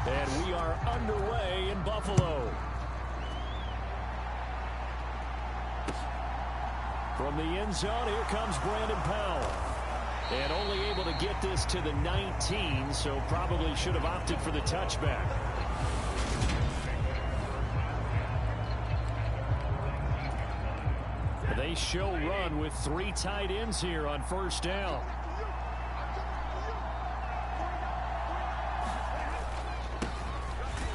And we are underway in Buffalo. From the end zone, here comes Brandon Powell. And only able to get this to the 19, so probably should have opted for the touchback. They show run with 3 tight ends here on first down.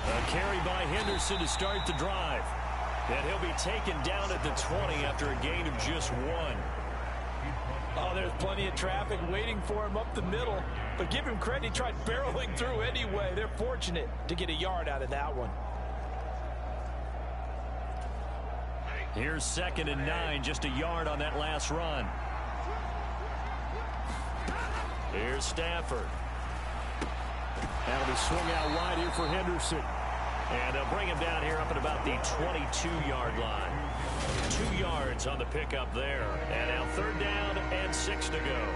A carry by Henderson to start the drive. And he'll be taken down at the 20 after a gain of just 1. Oh, there's plenty of traffic waiting for him up the middle. But give him credit, he tried barreling through anyway. They're fortunate to get a yard out of that one. Here's 2nd and 9, just a yard on that last run. Here's Stafford. That'll be swung out wide here for Henderson. And they'll bring him down here up at about the 22-yard line. 2 yards on the pickup there. And now 3rd down and 6 to go.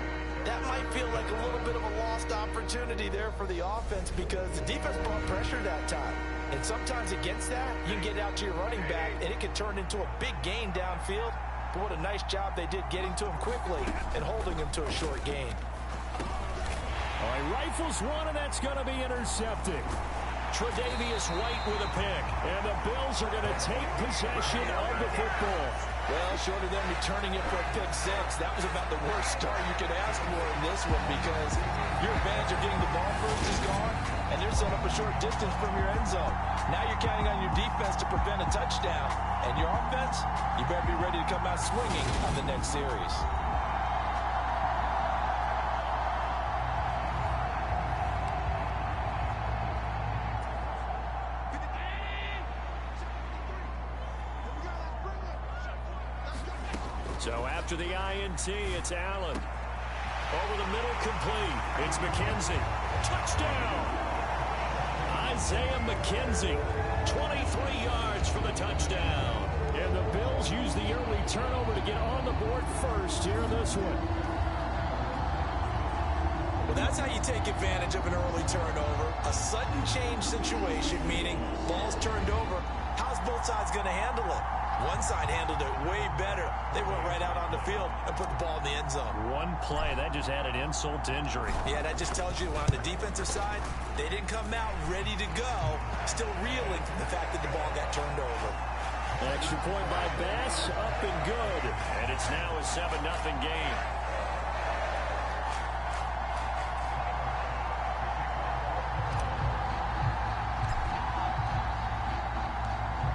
That might feel like a little bit of a lost opportunity there for the offense because the defense brought pressure that time. And sometimes against that, you can get it out to your running back, and it can turn into a big gain downfield. But what a nice job they did getting to him quickly and holding him to a short gain. All right, rifles one, and that's going to be intercepted. Tre'Davious White with a pick. And the Bills are going to take possession of the football. Well, short of them returning it for a pick 6, that was about the worst start you could ask for in this one because your advantage of getting the ball first is gone, and they're set up a short distance from your end zone. Now you're counting on your defense to prevent a touchdown, and your offense, you better be ready to come out swinging on the next series. So after the INT, it's Allen. Over the middle, complete. It's McKenzie. Touchdown! Isaiah McKenzie, 23 yards for the touchdown. And the Bills use the early turnover to get on the board first here in this one. Well, that's how you take advantage of an early turnover. A sudden change situation, meaning ball's turned over. How's both sides going to handle it? One side handled it way better. They went right out on the field and put the ball in the end zone. One play, that just added insult to injury. Yeah, that just tells you on the defensive side, they didn't come out ready to go, still reeling from the fact that the ball got turned over. Extra point by Bass, up and good. And it's now a 7-0 game.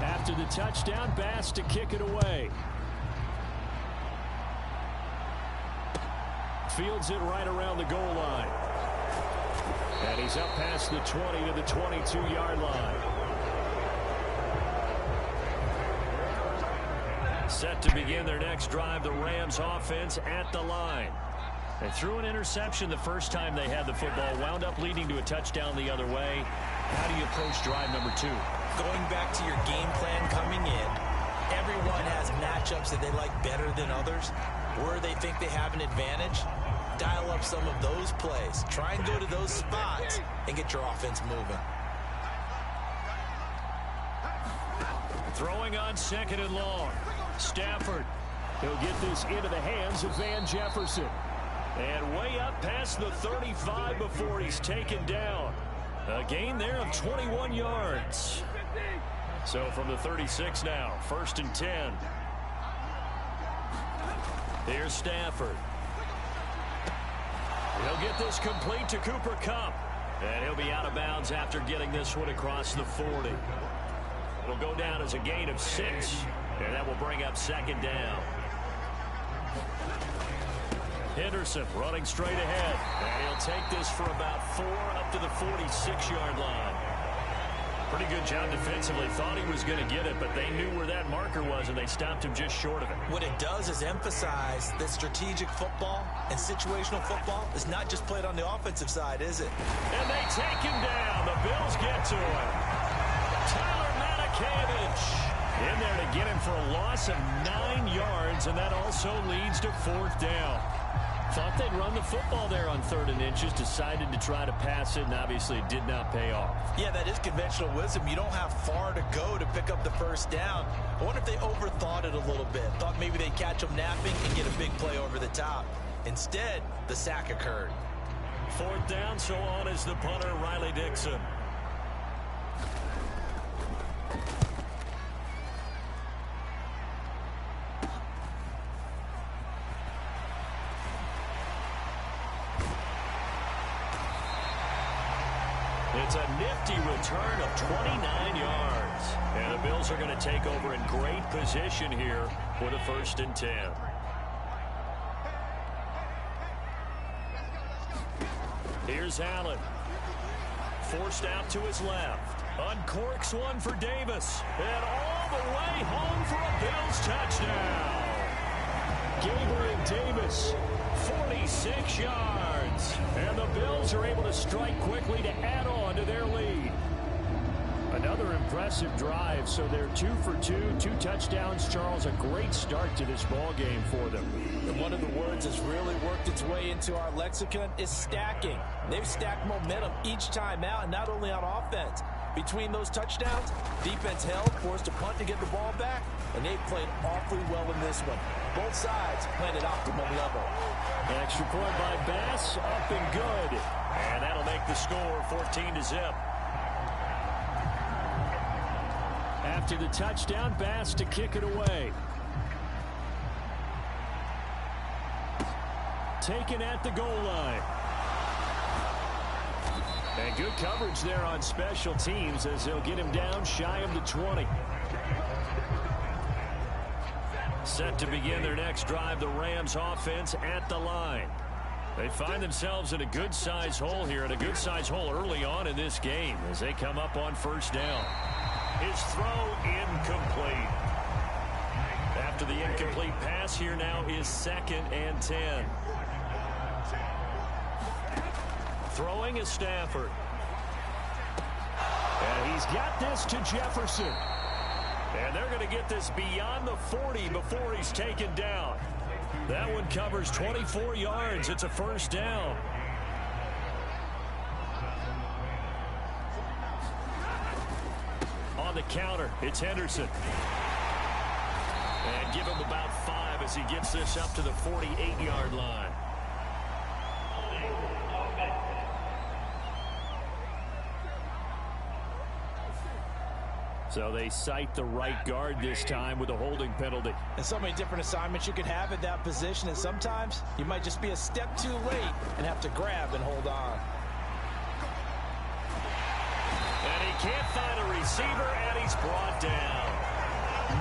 After the touchdown, Bass to kick it away. Fields it right around the goal line. And he's up past the 20 to the 22-yard line. Set to begin their next drive, the Rams offense at the line. They threw an interception the first time they had the football, wound up leading to a touchdown the other way. How do you approach drive number 2? Going back to your game plan coming in, everyone has matchups that they like better than others. Where they think they have an advantage, dial up some of those plays. Try and go to those spots and get your offense moving. Throwing on 2nd and long. Stafford. He'll get this into the hands of Van Jefferson. And way up past the 35 before he's taken down. A gain there of 21 yards. So from the 36 now, 1st and 10. Here's Stafford. He'll get this complete to Cooper Kupp. And he'll be out of bounds after getting this one across the 40. It'll go down as a gain of 6. And that will bring up 2nd down. Henderson running straight ahead. And he'll take this for about 4 up to the 46-yard line. Pretty good job defensively. Thought he was going to get it, but they knew where that marker was, and they stopped him just short of it. What it does is emphasize that strategic football and situational football is not just played on the offensive side, is it? And they take him down. The Bills get to him. Tyler Matakevich in there to get him for a loss of 9 yards, and that also leads to 4th down. Thought they'd run the football there on 3rd and inches, decided to try to pass it, and obviously it did not pay off. Yeah, that is conventional wisdom. You don't have far to go to pick up the first down. I wonder if they overthought it a little bit. Thought maybe they'd catch them napping and get a big play over the top. Instead, the sack occurred. 4th down, so on is the punter, Riley Dixon. It's a nifty return of 29 yards. And the Bills are going to take over in great position here for the 1st and 10. Here's Allen. Forced out to his left. Uncorks one for Davis. And all the way home for a Bills touchdown. Gabriel Davis, 46 yards. And the Bills are able to strike quickly to add on to their lead. Another impressive drive, so they're 2 for 2, 2 touchdowns. Charles, a great start to this ball game for them. And one of the words that's really worked its way into our lexicon is stacking. They've stacked momentum each time out, and not only on offense. Between those touchdowns, defense held, forced a punt to get the ball back, and they played awfully well in this one. Both sides played at optimum level. Extra point by Bass, up and good. And that'll make the score 14-0. After the touchdown, Bass to kick it away. Taken at the goal line. And good coverage there on special teams as they'll get him down shy of the 20. Set to begin their next drive, the Rams offense at the line. They find themselves in a good-sized hole here, and a good-sized hole early on in this game as they come up on 1st down. His throw incomplete. After the incomplete pass, here now is 2nd and 10. Throwing is Stafford. And he's got this to Jefferson. And they're going to get this beyond the 40 before he's taken down. That one covers 24 yards. It's a 1st down. On the counter, it's Henderson. And give him about 5 as he gets this up to the 48-yard line. So they cite the right guard this time with a holding penalty. And so many different assignments you could have at that position, and sometimes you might just be a step too late and have to grab and hold on. And he can't find a receiver, and he's brought down.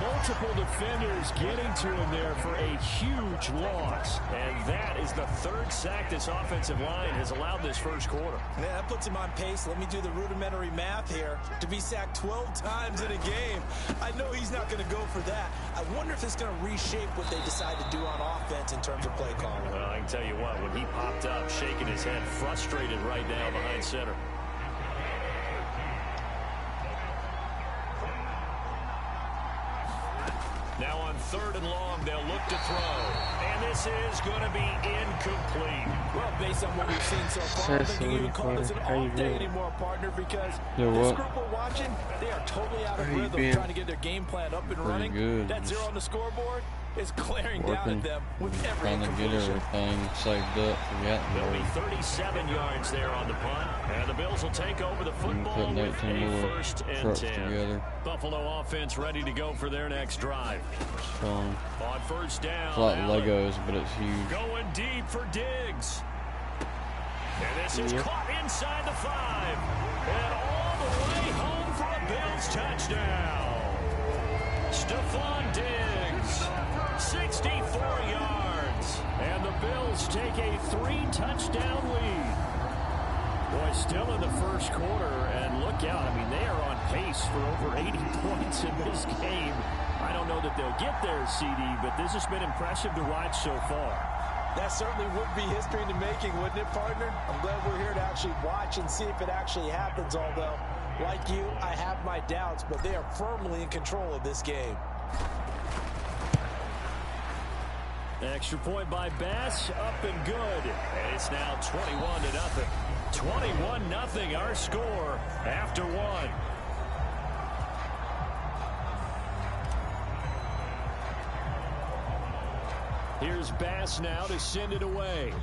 Multiple defenders getting to him there for a huge loss. And that is the 3rd sack this offensive line has allowed this 1st quarter. Yeah, that puts him on pace. Let me do the rudimentary math here. To be sacked 12 times in a game, I know he's not going to go for that. I wonder if it's going to reshape what they decide to do on offense in terms of play calling. Well, I can tell you what, when he popped up, shaking his head, frustrated right now behind center. Now on 3rd and long, they'll look to throw. And this is going to be incomplete. Well, based on what we've seen so far, I think you even call this an off day anymore, partner, because this group we're watching, they are totally out of rhythm, trying to get their game plan up and running. Good. That 0 on the scoreboard is glaring down at them with every trying to get everything saved up. There'll be 37 yards there on the punt. And the Bills will take over the football with a 1st and 10. Together. Buffalo offense ready to go for their next drive. Strong. On 1st down. It's like Legos, but it's huge. Going deep for Diggs. And this is caught inside the 5. And all the way home for a Bills touchdown. Stephon Diggs. 64 yards. And the Bills take a 3-touchdown lead. Boy, still in the 1st quarter, and look out. I mean, they are on pace for over 80 points in this game. I don't know that they'll get there, CD, but this has been impressive to watch so far. That certainly would be history in the making, wouldn't it, partner? I'm glad we're here to actually watch and see if it actually happens, although, like you, I have my doubts, but they are firmly in control of this game. Extra point by Bass, up and good. And it's now 21-0. 21-0 our score after one. Here's Bass now to send it away.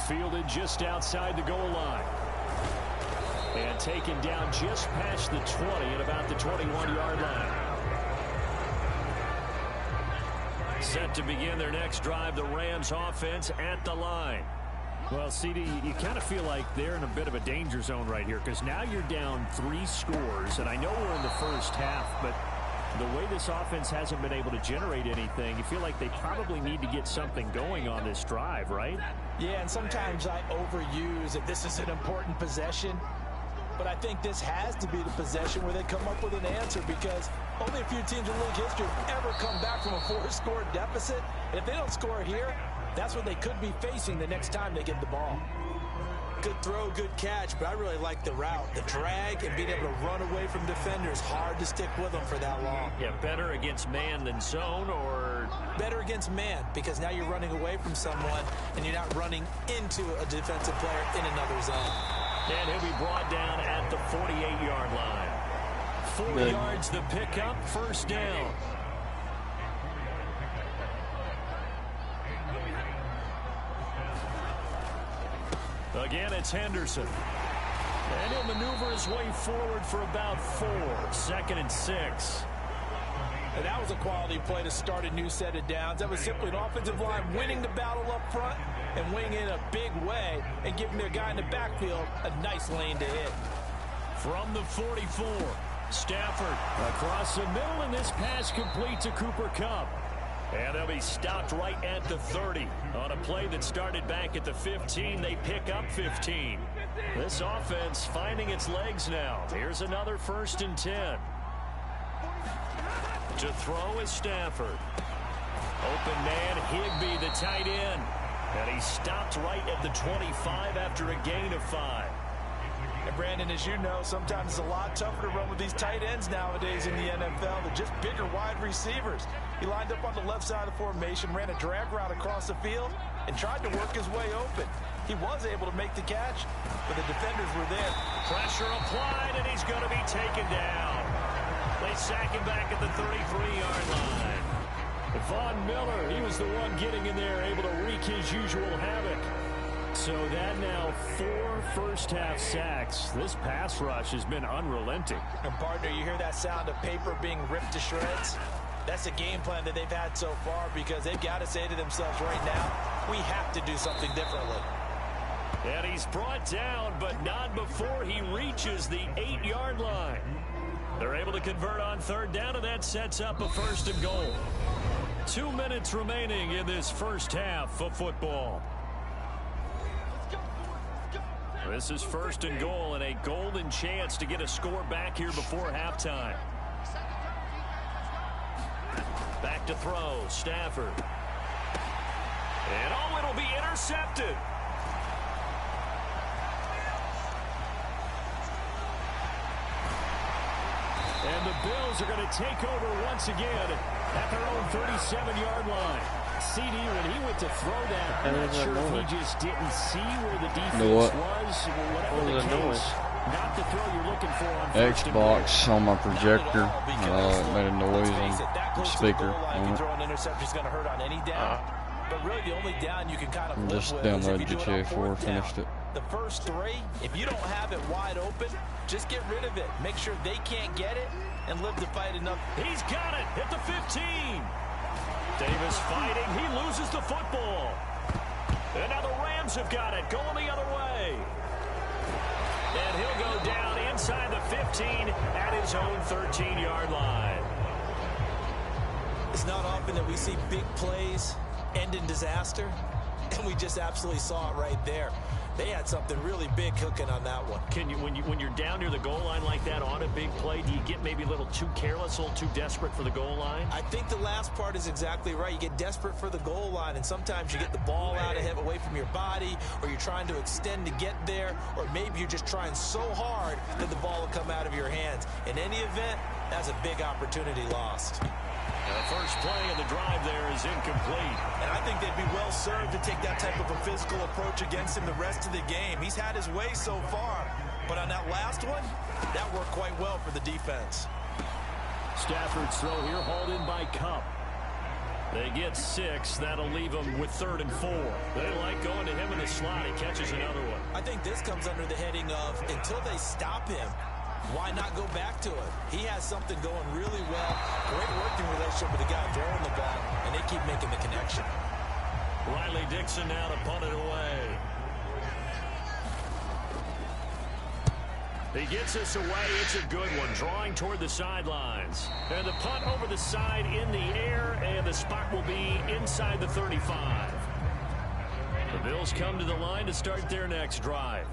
Fielded just outside the goal line. And taken down just past the 20 at about the 21-yard line. Set to begin their next drive, the Rams offense at the line. Well, CD, you kind of feel like they're in a bit of a danger zone right here because now you're down 3 scores, and I know we're in the first half, but the way this offense hasn't been able to generate anything, you feel like they probably need to get something going on this drive, right? Yeah, and sometimes I overuse that this is an important possession. But I think this has to be the possession where they come up with an answer because only a few teams in league history have ever come back from a 4-score deficit. And if they don't score here, that's what they could be facing the next time they get the ball. Good throw, good catch, but I really like the route. The drag and being able to run away from defenders, hard to stick with them for that long. Yeah, better against man than zone, or better against man because now you're running away from someone and you're not running into a defensive player in another zone. And he'll be brought down at the 48-yard line. 4 yards the pickup, first down. Again, it's Henderson. And he'll maneuver his way forward for about 4. 2nd and 6. And that was a quality play to start a new set of downs. That was simply an offensive line winning the battle up front and winning in a big way and giving their guy in the backfield a nice lane to hit. From the 44, Stafford across the middle, and this pass complete to Cooper Kupp. And they'll be stopped right at the 30. On a play that started back at the 15, they pick up 15. This offense finding its legs now. Here's another 1st and 10. To throw is Stafford. Open man, Higbee, the tight end. And he stopped right at the 25 after a gain of 5. And Brandon, as you know, sometimes it's a lot tougher to run with these tight ends nowadays in the NFL. They're just bigger wide receivers. He lined up on the left side of the formation, ran a drag route across the field, and tried to work his way open. He was able to make the catch, but the defenders were there. Pressure applied, and he's going to be taken down. They sack him back at the 33-yard line. Von Miller, he was the one getting in there, able to wreak his usual havoc. So that now 4 first-half sacks. This pass rush has been unrelenting. And, partner, you hear that sound of paper being ripped to shreds? That's a game plan that they've had so far because they've got to say to themselves right now, we have to do something differently. And he's brought down, but not before he reaches the 8-yard line. They're able to convert on 3rd down, and that sets up a 1st and goal. 2 minutes remaining in this first half of football. This is 1st and goal and a golden chance to get a score back here before halftime. Back to throw, Stafford. And oh, it'll be intercepted. And the Bills are going to take over once again at their own 37-yard line. CD, when he went to throw that, I'm not sure if he just didn't see where the defense was. Whatever the case, not the throw you're looking for on Xbox on my projector. It made a noise on the speaker. Throwing interception is going to hurt on any down. But really, the only down you can kind of live Just with downloaded is if you do GTA it on 4, 4th down. finished it. The first 3, if you don't have it wide open, just get rid of it. Make sure they can't get it and live to fight enough. He's got it at the 15. Davis fighting. He loses the football. And now the Rams have got it, going the other way. And he'll go down inside the 15 at his own 13-yard line. It's not often that we see big plays end in disaster, and we just absolutely saw it right there. They had something really big cooking on that one. Can you, when you're down near the goal line like that on a big play, do you get maybe a little too careless, a little too desperate for the goal line? I think the last part is exactly right. You get desperate for the goal line, and sometimes you get the ball out of him, away from your body, or you're trying to extend to get there, or maybe you're just trying so hard that the ball will come out of your hands. In any event, That's a big opportunity lost. The first play of the drive there is incomplete. And I think they'd be well served to take that type of a physical approach against him the rest of the game. He's had his way so far, but on that last one, that worked quite well for the defense. Stafford's throw here hauled in by Cup. They get 6. That'll leave them with 3rd and 4. They like going to him in the slot. He catches another one. I think this comes under the heading of until they stop him, why not go back to it? He has something going really well. Great working relationship with the guy throwing the ball, and they keep making the connection. Riley Dixon now to punt it away. He gets us away. It's a good one. Drawing toward the sidelines. And the punt over the side in the air, and the spot will be inside the 35. The Bills come to the line to start their next drive.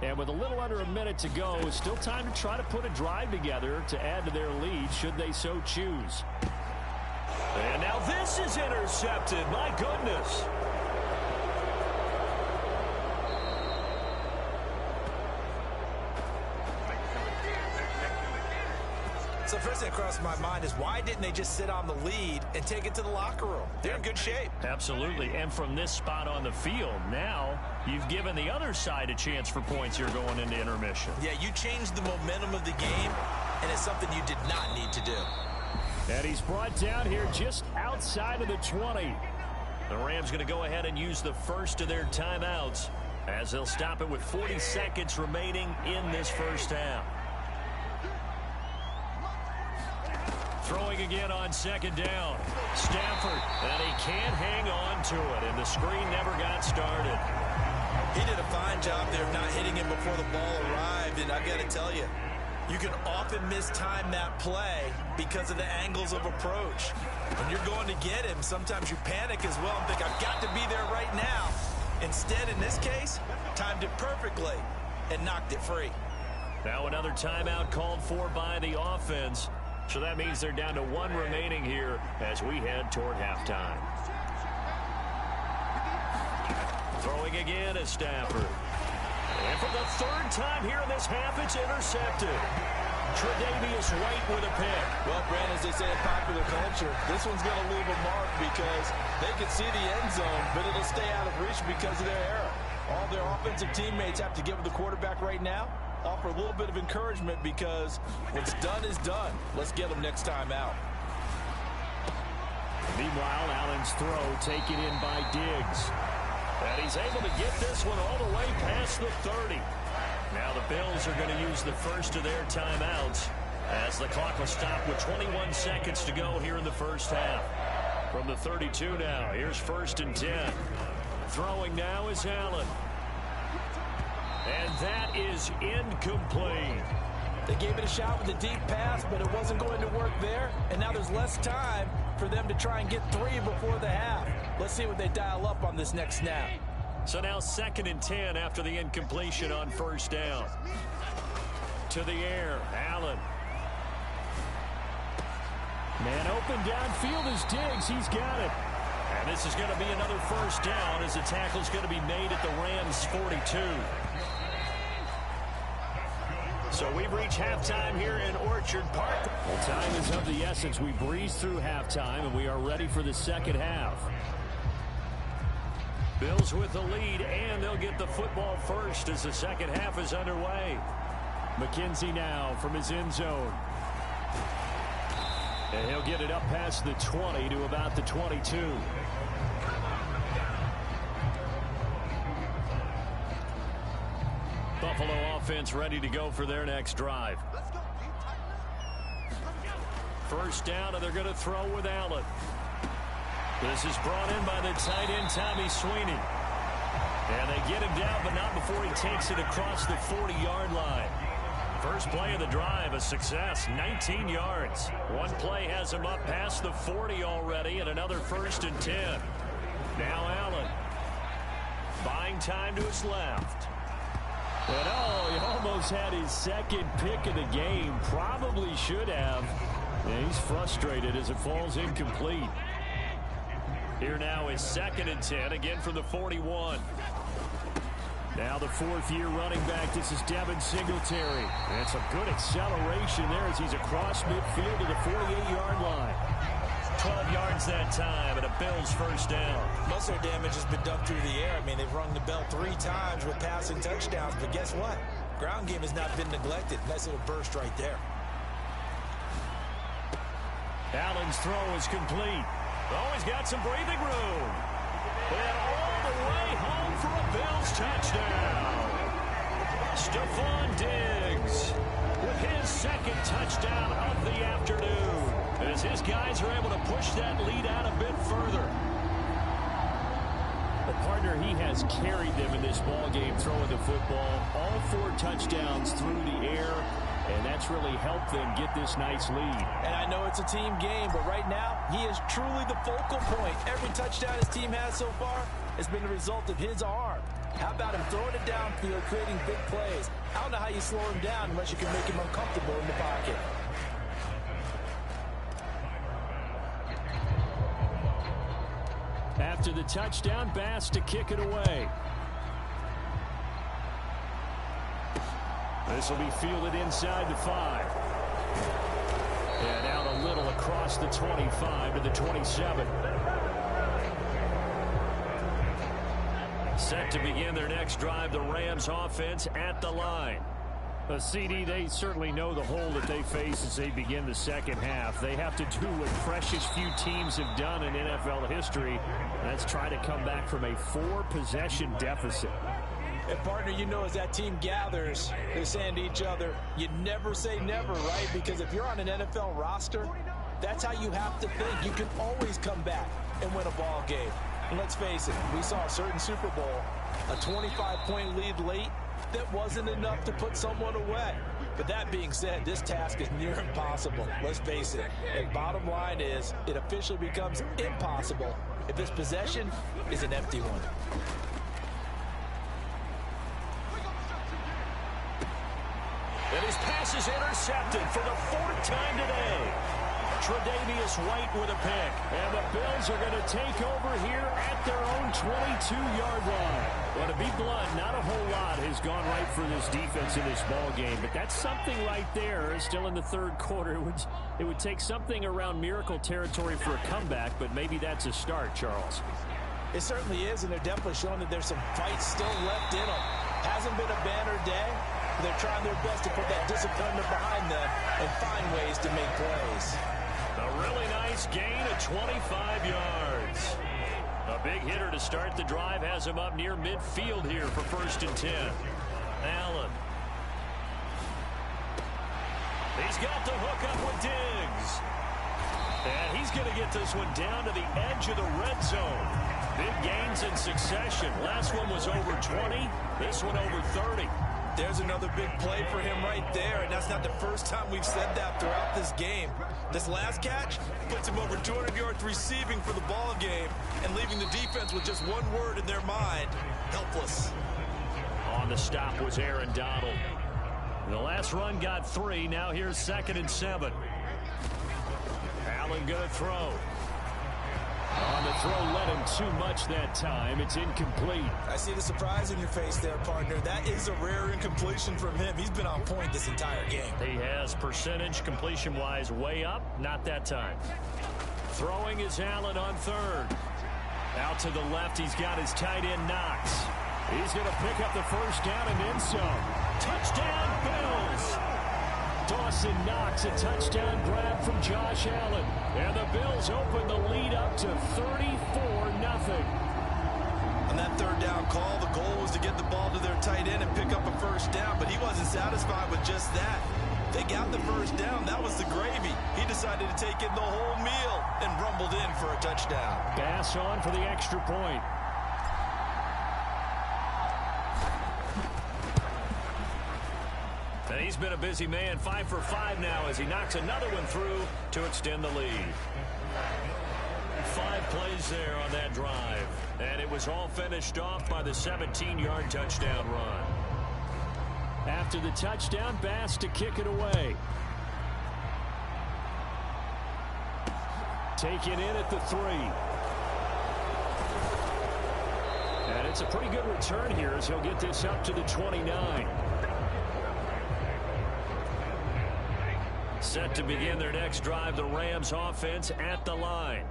And with a little under a minute to go, still time to try to put a drive together to add to their lead should they so choose. And now this is intercepted. My goodness. So first thing that crossed my mind is why didn't they just sit on the lead and take it to the locker room? They're in good shape. Absolutely. And from this spot on the field, now you've given the other side a chance for points here going into intermission. Yeah, you changed the momentum of the game, and it's something you did not need to do. And he's brought down here just outside of the 20. The Rams going to go ahead and use the first of their timeouts as they'll stop it with 40 seconds remaining in this first half. Throwing again on 2nd down. Stafford, and he can't hang on to it, and the screen never got started. He did a fine job there of not hitting him before the ball arrived, and I've got to tell you, you can often mistime that play because of the angles of approach. When you're going to get him, sometimes you panic as well and think, I've got to be there right now. Instead, in this case, timed it perfectly and knocked it free. Now another timeout called for by the offense. So that means they're down to 1 remaining here as we head toward halftime. Throwing again is Stafford. And for the 3rd time here in this half, it's intercepted. Tre'Davious White with a pick. Well, Brandon, as they say in popular culture, this one's going to leave a mark because they can see the end zone, but it'll stay out of reach because of their error. All their offensive teammates have to give the quarterback right now, offer a little bit of encouragement because what's done is done. Let's get them next time out. Meanwhile, Allen's throw taken in by Diggs. And he's able to get this one all the way past the 30. Now the Bills are going to use the first of their timeouts as the clock will stop with 21 seconds to go here in the first half. From the 32 now, here's 1st and 10. Throwing now is Allen. And that is incomplete. They gave it a shot with a deep pass, but it wasn't going to work there. And now there's less time for them to try and get 3 before the half. Let's see what they dial up on this next snap. So now 2nd and 10 after the incompletion on 1st down. To the air, Allen. Man open downfield is Diggs. He's got it. And this is going to be another 1st down as the tackle's going to be made at the Rams' 42. So we've reached halftime here in Orchard Park. Well, time is of the essence. We breeze through halftime, and we are ready for the second half. Bills with the lead, and they'll get the football first as the second half is underway. McKenzie now from his end zone. And he'll get it up past the 20 to about the 22. Buffalo offense ready to go for their next drive. 1st down, and they're going to throw with Allen. This is brought in by the tight end, Tommy Sweeney. And they get him down, but not before he takes it across the 40-yard line. First play of the drive, a success, 19 yards. One play has him up past the 40 already, and another 1st and 10. Now Allen. Buying time to his left. And oh, he almost had his 2nd pick of the game. Probably should have. And he's frustrated as it falls incomplete. Here now is 2nd and 10, again from the 41. Now the fourth-year running back, this is Devin Singletary. And some good acceleration there as he's across midfield to the 48-yard line. 12 yards that time, and a Bills first down. Most of their damage has been done through the air. I mean, they've rung the bell 3 times with passing touchdowns, but guess what? Ground game has not been neglected. Nice little burst right there. Allen's throw is complete. Oh, he's got some breathing room. And all the way home for a Bills touchdown. Stephon Diggs with his second touchdown of the afternoon, as his guys are able to push that lead out a bit further. The partner, he has carried them in this ball game throwing the football. All 4 touchdowns through the air, and that's really helped them get this nice lead. And I know it's a team game, but right now, he is truly the focal point. Every touchdown his team has so far has been the result of his arm. How about him throwing it downfield, creating big plays? I don't know how you slow him down unless you can make him uncomfortable in the pocket. After the touchdown, Bass to kick it away. This will be fielded inside the 5. And out a little across the 25 to the 27. Set to begin their next drive, the Rams offense at the line. CD, they certainly know the hole that they face as they begin the second half. They have to do what precious few teams have done in NFL history. That's try to come back from a 4-possession deficit. And partner, you know, as that team gathers, they're saying to each other, you never say never, right? Because if you're on an NFL roster, that's how you have to think. You can always come back and win a ball game. And let's face it, we saw a certain Super Bowl, a 25-point lead late, that wasn't enough to put someone away. But that being said, this task is near impossible. Let's face it. And bottom line is, it officially becomes impossible if this possession is an empty one. And his pass is intercepted for the 4th time today. Tre'Davious White with a pick. And the Bills are going to take over here at their own 22-yard line. Well, to be blunt, not a whole lot has gone right for this defense in this ball game. But that's something right there. Still in the third quarter. It would take something around miracle territory for a comeback, but maybe that's a start, Charles. It certainly is, and they're definitely showing that there's some fight still left in them. Hasn't been a banner day. They're trying their best to put that disappointment behind them and find ways to make plays. A really nice gain of 25 yards. A big hitter to start the drive has him up near midfield here for 1st and 10. Allen. He's got the hook up with Diggs. And he's going to get this one down to the edge of the red zone. Big gains in succession. Last one was over 20. This one over 30. There's another big play for him right there, and that's not the first time we've said that throughout this game. This last catch puts him over 200 yards receiving for the ball game and leaving the defense with just one word in their mind: helpless. On the stop was Aaron Donald. The last run got 3. Now here's 2nd and 7. Allen going to throw. On the throw, led him too much that time. It's incomplete. I see the surprise in your face there, partner. That is a rare incompletion from him. He's been on point this entire game. He has percentage completion-wise way up. Not that time. Throwing is Allen on 3rd. Out to the left, he's got his tight end Knox. He's going to pick up the first down and then some. Touchdown, Bills! Dawson Knox, a touchdown grab from Josh Allen. And the Bills open the lead up to 34-0. On that 3rd down call, the goal was to get the ball to their tight end and pick up a first down, but he wasn't satisfied with just that. They got the first down. That was the gravy. He decided to take in the whole meal and rumbled in for a touchdown. Bass on for the extra point. And he's been a busy man, 5 for 5 now as he knocks another one through to extend the lead. 5 plays there on that drive. And it was all finished off by the 17-yard touchdown run. After the touchdown, Bass to kick it away. Taken in at the 3. And It's a pretty good return here as he'll get this up to the 29. Set to begin their next drive, the Rams offense at the line.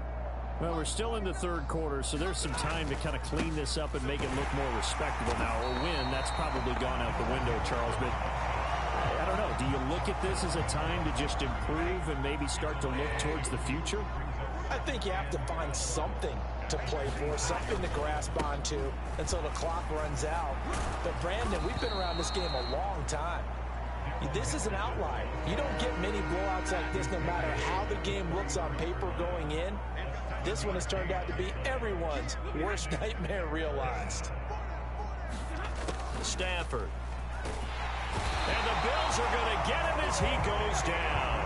Well, we're still in the third quarter, so there's some time to kind of clean this up and make it look more respectable now. A win, that's probably gone out the window, Charles, but I don't know. Do you look at this as a time to just improve and maybe start to look towards the future? I think you have to find something to play for, something to grasp onto until the clock runs out. But, Brandon, we've been around this game a long time. This is an outlier. You don't get many blowouts like this no matter how the game looks on paper going in. This one has turned out to be everyone's worst nightmare realized. Stafford. And the Bills are going to get him as he goes down.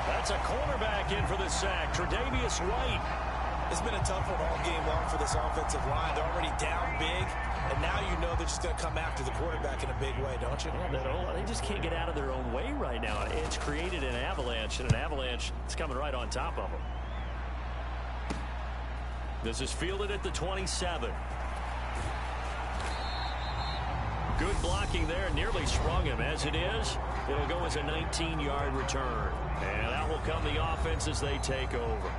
That's a cornerback in for the sack, Tre'Davious White. It's been a tough one all game long for this offensive line. They're already down big, and now you know they're just going to come after the quarterback in a big way, don't you? Yeah, they just can't get out of their own way right now. It's created an avalanche, and an avalanche is coming right on top of them. This is fielded at the 27. Good blocking there, nearly sprung him. As it is, it'll go as a 19-yard return. And that will come the offense as they take over.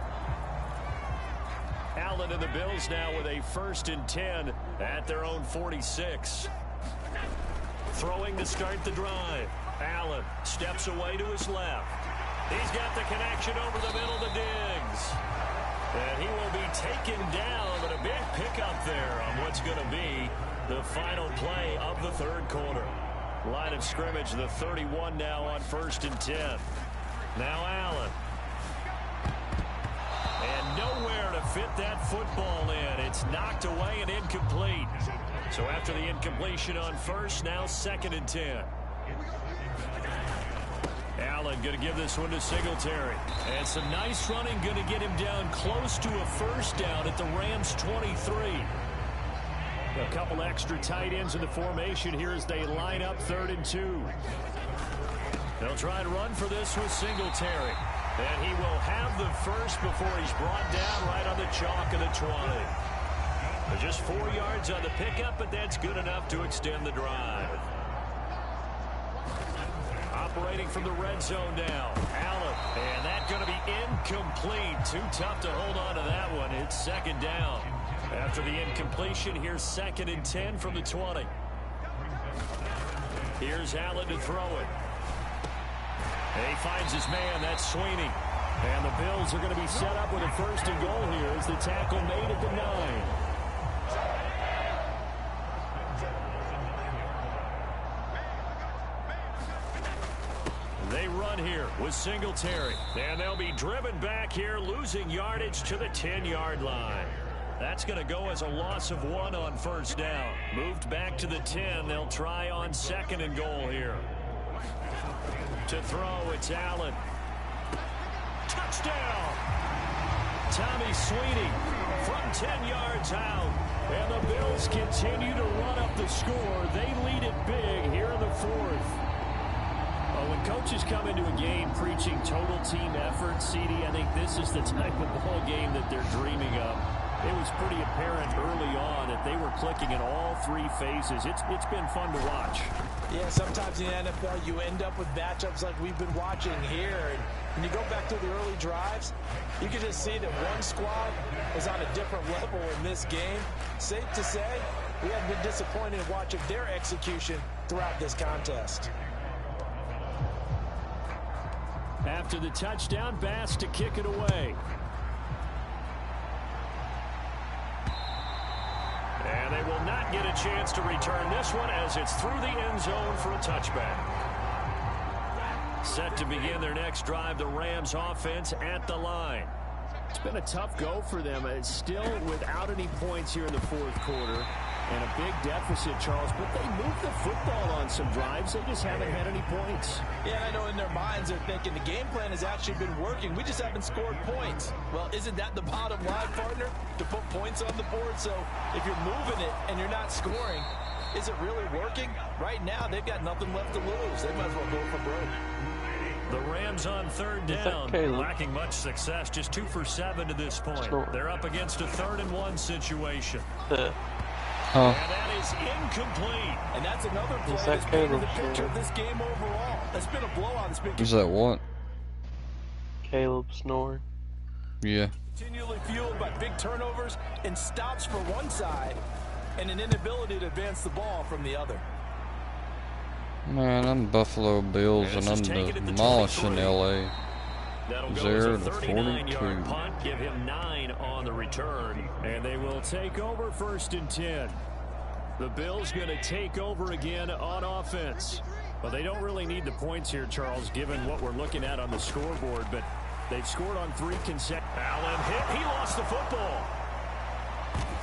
Allen and the Bills now with a 1st and 10 at their own 46. Throwing to start the drive. Allen steps away to his left. He's got the connection over the middle to Diggs. And he will be taken down, but a big pickup there on what's going to be the final play of the third quarter. Line of scrimmage, the 31 now on 1st and 10. Now Allen. And nowhere to fit that football in. It's knocked away and incomplete. So after the incompletion on first, now 2nd and 10. Allen going to give this one to Singletary. And some nice running going to get him down close to a 1st down at the Rams 23. A couple extra tight ends in the formation here as they line up 3rd and 2. They'll try and run for this with Singletary. And he will have the first before he's brought down right on the chalk of the 20. But just 4 yards on the pickup, but that's good enough to extend the drive. Operating from the red zone now. Allen. And that's going to be incomplete. Too tough to hold on to that one. It's 2nd down. After the incompletion, here's 2nd and 10 from the 20. Here's Allen to throw it. And he finds his man. That's Sweeney. And the Bills are going to be set up with a 1st and goal here as the tackle made at the 9. They run here with Singletary. And they'll be driven back here, losing yardage to the 10-yard line. That's going to go as a loss of 1 on 1st down. Moved back to the 10. They'll try on 2nd and goal here. To throw, it's Allen. Touchdown! Tommy Sweeney from 10 yards out. And the Bills continue to run up the score. They lead it big here in the 4th. When coaches come into a game preaching total team effort, CD, I think this is the type of ball game that they're dreaming of. It was pretty apparent early on that they were clicking in all 3 phases. It's been fun to watch. Yeah, sometimes in the NFL you end up with matchups like we've been watching here. And when you go back to the early drives, you can just see that one squad is on a different level in this game. Safe to say, we haven't been disappointed in watching their execution throughout this contest. After the touchdown, Bass to kick it away. And they will not get a chance to return this one as it's through the end zone for a touchback. Set to begin their next drive, the Rams offense at the line. It's been a tough go for them. It's still without any points here in the 4th quarter. And a big deficit, Charles, but they moved the football on some drives. They just haven't had any points. Yeah, I know in their minds they're thinking the game plan has actually been working. We just haven't scored points. Well, isn't that the bottom line, partner? To put points on the board? So if you're moving it and you're not scoring, is it really working? Right now, they've got nothing left to lose. They might as well go for broke. The Rams on 3rd down, lacking much success, just 2 for 7 to this point. They're up against a 3rd and 1 situation. And that is incomplete. And that's another play that's painted the picture of this game overall. It's been a blowout. It's been Is that what? Caleb snoring. Yeah. Continually fueled by big turnovers and stops for one side and an inability to advance the ball from the other. Man, I'm Buffalo Bills and I'm demolishing LA. That'll go 0 as a to 39-yard 42. punt. Give him 9 on the return. And they will take over 1st and 10. The Bills going to take over again on offense. Well, they don't really need the points here, Charles, given what we're looking at on the scoreboard. But they've scored on 3 consecutive. Allen hit. He lost the football.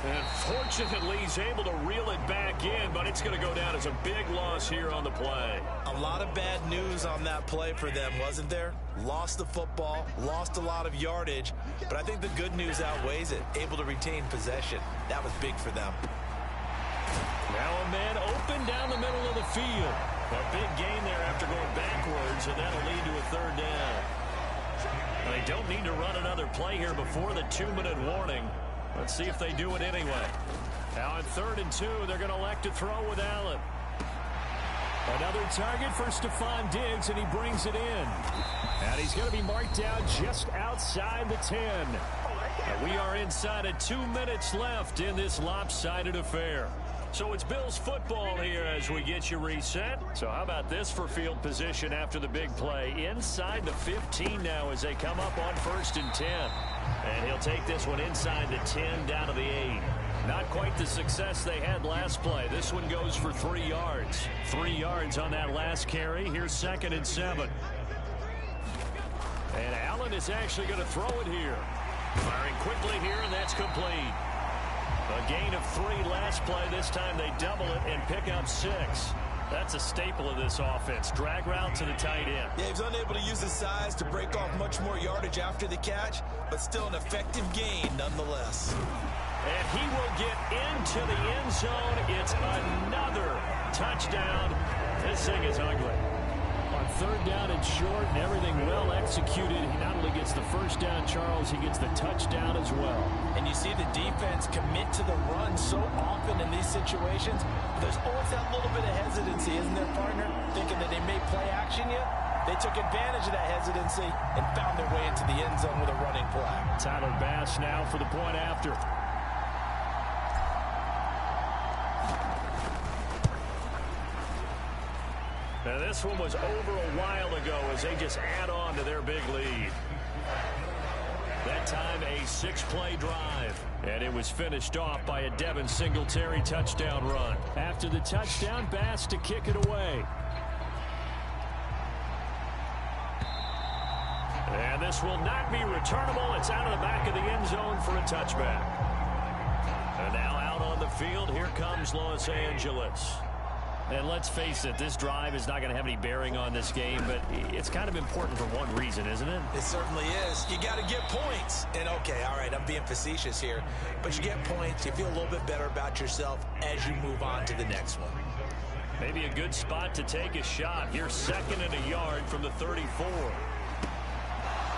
And fortunately, he's able to reel it back in, but it's going to go down as a big loss here on the play. A lot of bad news on that play for them, wasn't there? Lost the football, lost a lot of yardage, but I think the good news outweighs it. Able to retain possession. That was big for them. Now a man open down the middle of the field. A big gain there after going backwards, and that'll lead to a 3rd down. They don't need to run another play here before the 2-minute warning. Let's see if they do it anyway. Now on 3rd and 2, they're going to elect to throw with Allen. Another target for Stephon Diggs, and he brings it in. And he's going to be marked down just outside the 10. And we are inside of 2 minutes left in this lopsided affair. So it's Bills football here as we get you reset. So how about this for field position after the big play? Inside the 15 now as they come up on 1st and 10. And he'll take this one inside the 10 down to the 8. Not quite the success they had last play. This one goes for 3 yards. 3 yards on that last carry. Here's 2nd and 7. And Allen is actually going to throw it here. Firing quickly here, and that's complete. A gain of 3 last play. This time they double it and pick up 6. That's a staple of this offense. Drag route to the tight end. Yeah, he's unable to use his size to break off much more yardage after the catch, but still an effective gain nonetheless. And he will get into the end zone. It's another touchdown. This thing is ugly. On 3rd down and short and everything well executed, he not only gets the 1st down, Charles, he gets the touchdown as well. And you see the defense commit to the run so often in these situations. There's always that little bit of hesitancy, isn't there, partner? Thinking that they may play action yet. They took advantage of that hesitancy and found their way into the end zone with a running play. Tyler Bass now for the point after. Now this one was over a while ago as they just add on to their big lead. That time a 6-play drive. And it was finished off by a Devin Singletary touchdown run. After the touchdown, Bass to kick it away. And this will not be returnable. It's out of the back of the end zone for a touchback. And now out on the field, here comes Los Angeles. And let's face it, this drive is not going to have any bearing on this game, but it's kind of important for one reason, isn't it? It certainly is. You got to get points. And, okay, all right, I'm being facetious here. But you get points, you feel a little bit better about yourself as you move on to the next one. Maybe a good spot to take a shot. Here's 2nd and a yard from the 34.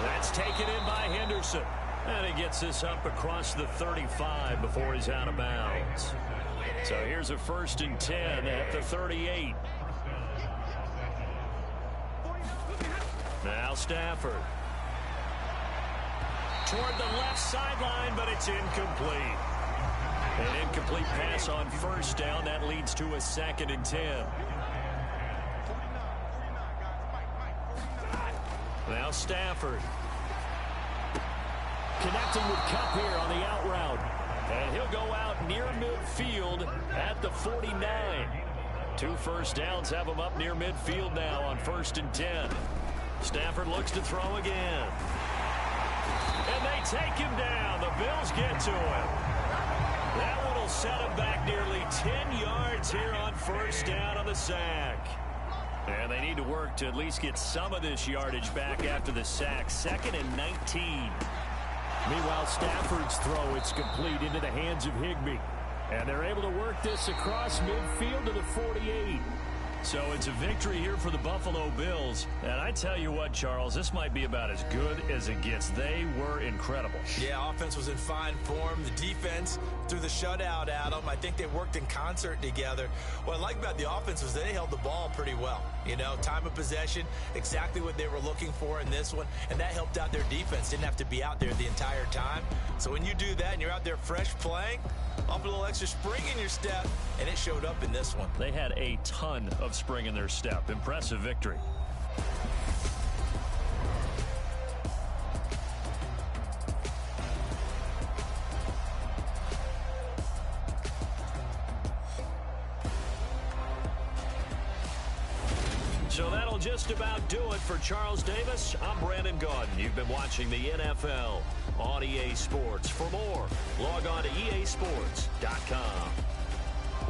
That's taken in by Henderson. And he gets this up across the 35 before he's out of bounds. So here's a 1st and 10 at the 38. Now Stafford. Toward the left sideline, but it's incomplete. An incomplete pass on 1st down. That leads to a 2nd and 10. Now Stafford. Connecting with Kupp here on the out route. And he'll go out near midfield at the 49. 2 1st downs have him up near midfield now on 1st and 10. Stafford looks to throw again. And they take him down. The Bills get to him. That one will set him back nearly 10 yards here on 1st down on the sack. And they need to work to at least get some of this yardage back after the sack. 2nd and 19. Meanwhile, Stafford's throw, it's complete into the hands of Higbee. And they're able to work this across midfield to the 48. So it's a victory here for the Buffalo Bills. And I tell you what, Charles, this might be about as good as it gets. They were incredible. Yeah, offense was in fine form. The defense threw the shutout at them. I think they worked in concert together. What I like about the offense was they held the ball pretty well. You know, time of possession, exactly what they were looking for in this one. And that helped out their defense. Didn't have to be out there the entire time. So when you do that and you're out there fresh playing, off a little extra spring in your step, and it showed up in this one. They had a ton of spring in their step. Impressive victory. So that'll just about do it for Charles Davis. I'm Brandon Gaudin. You've been watching the NFL on EA Sports. For more, log on to easports.com.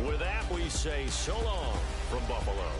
With that, we say so long from Buffalo.